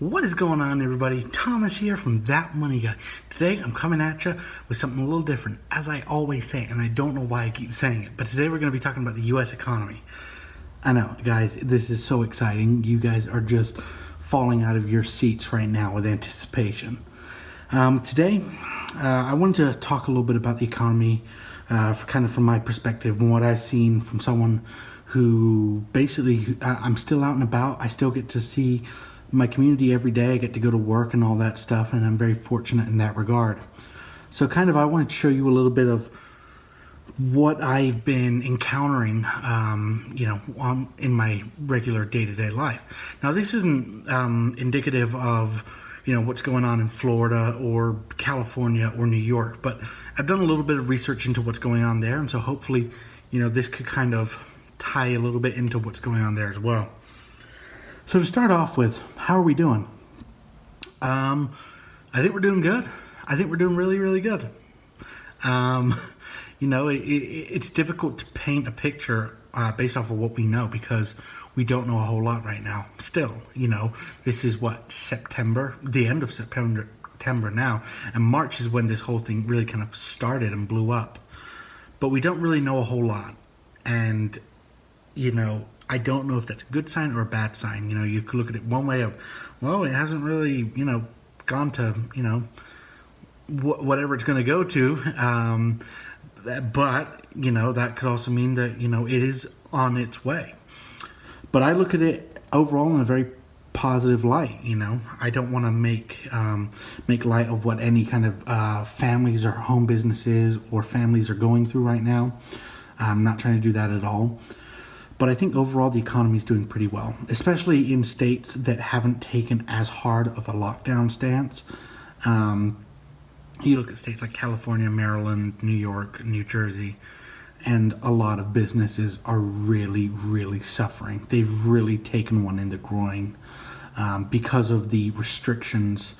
What is going on, everybody? Thomas here from That Money Guy. Today I'm coming at you with something a little different, as I always say, and I don't know why I keep saying it, but today we're going to be talking about the U.S. economy. I know, guys, this is so exciting. You guys are just falling out of your seats right now with anticipation. Today, I wanted to talk a little bit about the economy, from my perspective and what I've seen from someone who basically, I'm still out and about. I still get to see my community every day. I get to go to work and all that stuff, and I'm very fortunate in that regard. So I wanted to show you a little bit of what I've been encountering, in my regular day-to-day life. Now, this isn't indicative of, what's going on in Florida or California or New York, but I've done a little bit of research into what's going on there, and so hopefully, this could kind of tie a little bit into what's going on there as well. So to start off with, how are we doing? I think we're doing good. I think we're doing really, really good. It's difficult to paint a picture based off of what we know because we don't know a whole lot right now. Still, this is September, the end of September now, and March is when this whole thing really kind of started and blew up. But we don't really know a whole lot, and I don't know if that's a good sign or a bad sign. You could look at it one way of, well, it hasn't really, gone to, whatever it's going to go to. But, that could also mean that, it is on its way. But I look at it overall in a very positive light. I don't want to make light of what any kind of families or home businesses or families are going through right now. I'm not trying to do that at all. But I think overall the economy is doing pretty well, especially in states that haven't taken as hard of a lockdown stance. You look at states like California, Maryland, New York, New Jersey, and a lot of businesses are really, really suffering. They've really taken one in the groin because of the restrictions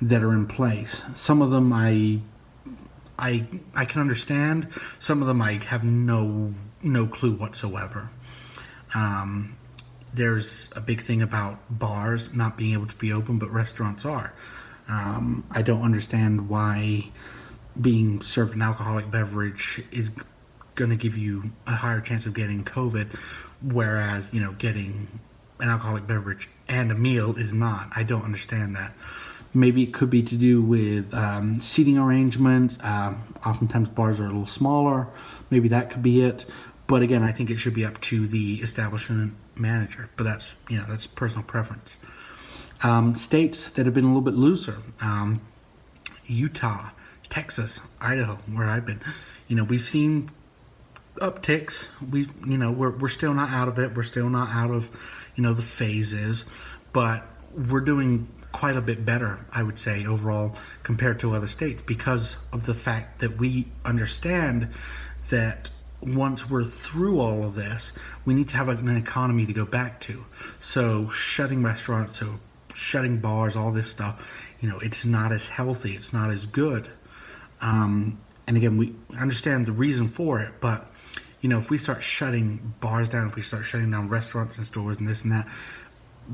that are in place. Some of them I can understand. Some of them I have no clue whatsoever. There's a big thing about bars not being able to be open, but restaurants are. I don't understand why being served an alcoholic beverage is going to give you a higher chance of getting COVID, whereas, getting an alcoholic beverage and a meal is not. I don't understand that. Maybe it could be to do with seating arrangements. Oftentimes bars are a little smaller. Maybe that could be it. But again, I think it should be up to the establishment manager. But that's personal preference. States that have been a little bit looser, Utah, Texas, Idaho, where I've been, we've seen upticks. We're still not out of it. We're still not out of, the phases, but we're doing quite a bit better, I would say, overall compared to other states because of the fact that we understand that once we're through all of this, we need to have an economy to go back to. So shutting restaurants, so shutting bars, all this stuff, it's not as healthy. It's not as good. And again, we understand the reason for it, but, if we start shutting bars down, if we start shutting down restaurants and stores and this and that,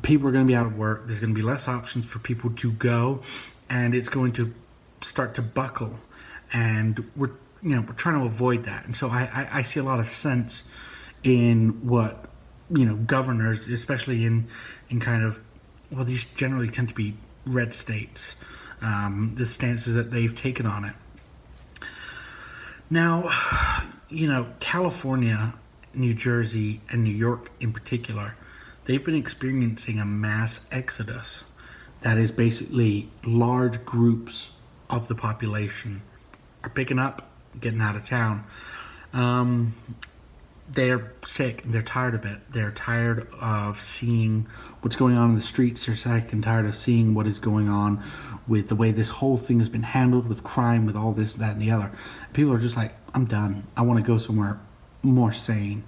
people are going to be out of work. There's going to be less options for people to go, and it's going to start to buckle. And we're trying to avoid that. And so I see a lot of sense in what, governors, especially in these generally tend to be red states, the stances that they've taken on it. Now, California, New Jersey, and New York in particular, they've been experiencing a mass exodus. That is basically large groups of the population are picking up, getting out of town. They're sick. They're tired of it. They're tired of seeing what's going on in the streets. They're sick and tired of seeing what is going on with the way this whole thing has been handled, with crime, with all this, that, and the other. People are just like, I'm done. I want to go somewhere more sane.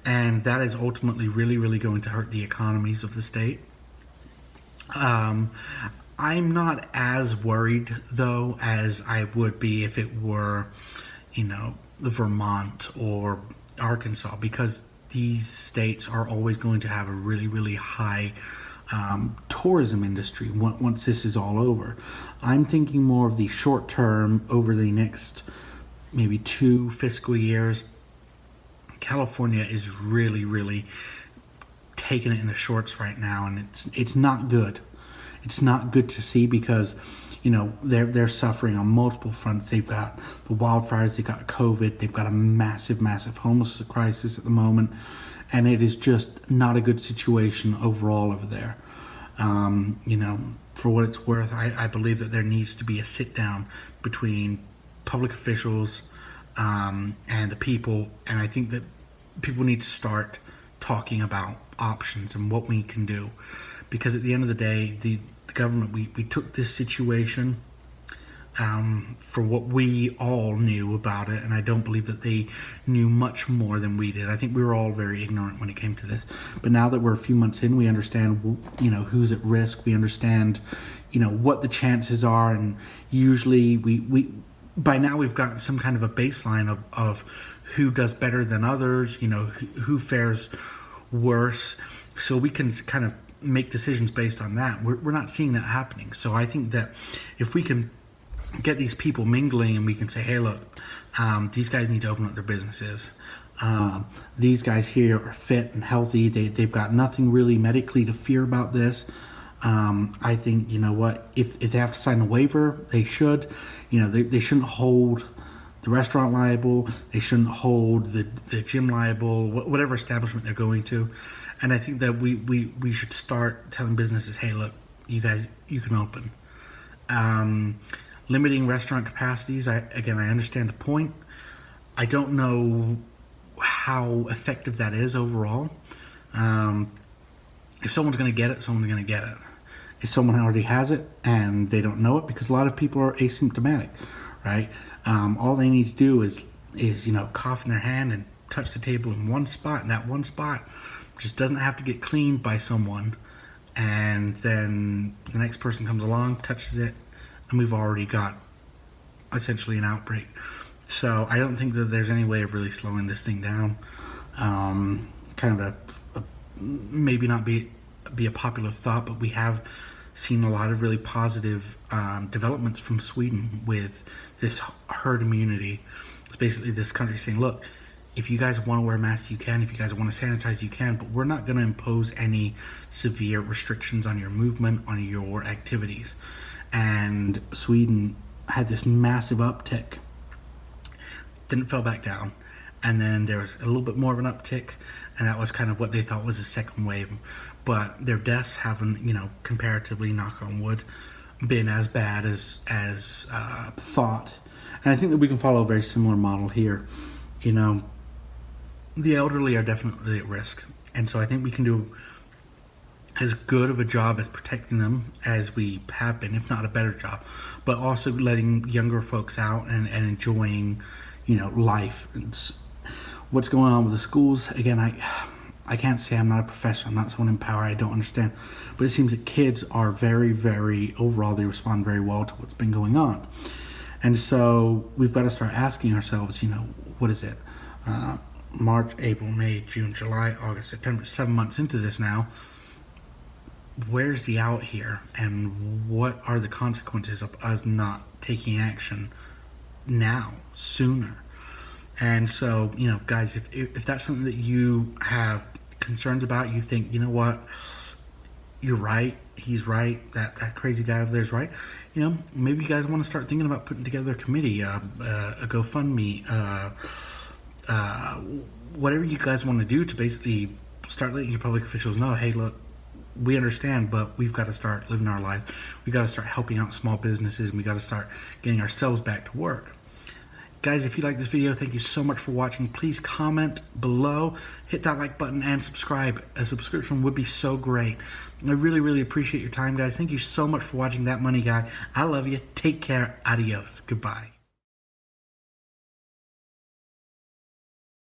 And that is ultimately really, really going to hurt the economies of the state. I'm not as worried, though, as I would be if it were, Vermont or Arkansas, because these states are always going to have a really, really high tourism industry once this is all over. I'm thinking more of the short term over the next maybe 2 fiscal years. California is really taking it in the shorts right now, and it's not good. It's not good to see because they're suffering on multiple fronts. They've got the wildfires, they've got COVID, they've got a massive homelessness crisis at the moment, and it is just not a good situation overall over there. For what it's worth, I believe that there needs to be a sit down between public officials and the people, and I think that people need to start talking about options and what we can do, because at the end of the day, the government, we took this situation for what we all knew about it, and I don't believe that they knew much more than we did. I think we were all very ignorant when it came to this, but now that we're a few months in, we understand who's at risk. We understand what the chances are, and usually we by now we've got some kind of a baseline of who does better than others, who fares worse, so we can kind of make decisions based on that. We're not seeing that happening. So I think that if we can get these people mingling and we can say, hey, look, these guys need to open up their businesses. These guys here are fit and healthy. They've got nothing really medically to fear about this. I think, if they have to sign a waiver, they should. They shouldn't hold the restaurant liable. They shouldn't hold the gym liable, whatever establishment they're going to. And I think that we should start telling businesses, hey, look, you guys, you can open. Limiting restaurant capacities, I understand the point. I don't know how effective that is overall. If someone's going to get it, someone's going to get it. If someone already has it and they don't know it, because a lot of people are asymptomatic, right? All they need to do is cough in their hand and touch the table in one spot, and that one spot just doesn't have to get cleaned by someone, and then the next person comes along, touches it, and we've already got essentially an outbreak. So I don't think that there's any way of really slowing this thing down. Kind of a maybe not be a popular thought, but we have seen a lot of really positive developments from Sweden with this herd immunity. It's basically this country saying, look, if you guys want to wear masks, you can. If you guys want to sanitize, you can. But we're not going to impose any severe restrictions on your movement, on your activities. And Sweden had this massive uptick, then it fell back down. And then there was a little bit more of an uptick, and that was kind of what they thought was a second wave. But their deaths haven't, comparatively, knock on wood, been as bad as thought. And I think that we can follow a very similar model here. The elderly are definitely at risk. And so I think we can do as good of a job as protecting them as we have been, if not a better job, but also letting younger folks out and enjoying, life. And what's going on with the schools, again, I can't say, I'm not a professor, I'm not someone in power, I don't understand, but it seems that kids are very, overall, they respond very well to what's been going on. And so we've got to start asking ourselves, what is it? March, April, May, June, July, August, September, 7 months into this now. Where's the out here, and what are the consequences of us not taking action now, sooner? And so, guys, if that's something that you have concerns about, you think, what, you're right, he's right, that crazy guy over there is right, maybe you guys want to start thinking about putting together a committee, a GoFundMe, whatever you guys want to do to basically start letting your public officials know, hey, look, we understand, but we've got to start living our lives. We've got to start helping out small businesses, and we got to start getting ourselves back to work. Guys, if you like this video, thank you so much for watching. Please comment below, hit that like button, and subscribe. A subscription would be so great. I really appreciate your time, guys. Thank you so much for watching That Money Guy. I love you. Take care. Adios. Goodbye.